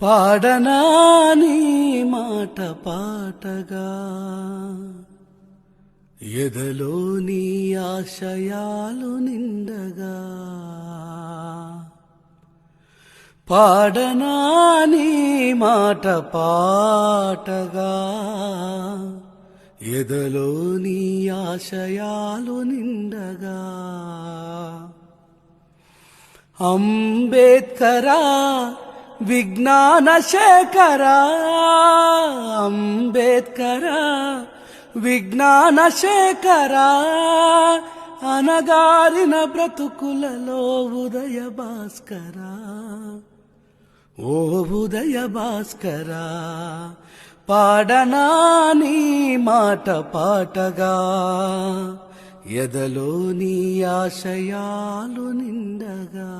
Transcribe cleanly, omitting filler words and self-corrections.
పాడనా నీ మాట పాటగా, ఎదలో నీ ఆశయాలు నిండగా. పాడనా నీ మాట పాటగా, ఎదలో నీ ఆశయాలు నిండగా. అంబేద్కరా విజ్ఞాన శేఖరా, అంబేద్కరా విజ్ఞాన శేఖరా, అనగారిన బ్రతుకులలో ఉదయ భాస్కరా, ఓ ఉదయ భాస్కరా. పాడనా నీ మాట పాటగా, ఎదలో నీ ఆశయాలు నిండగా.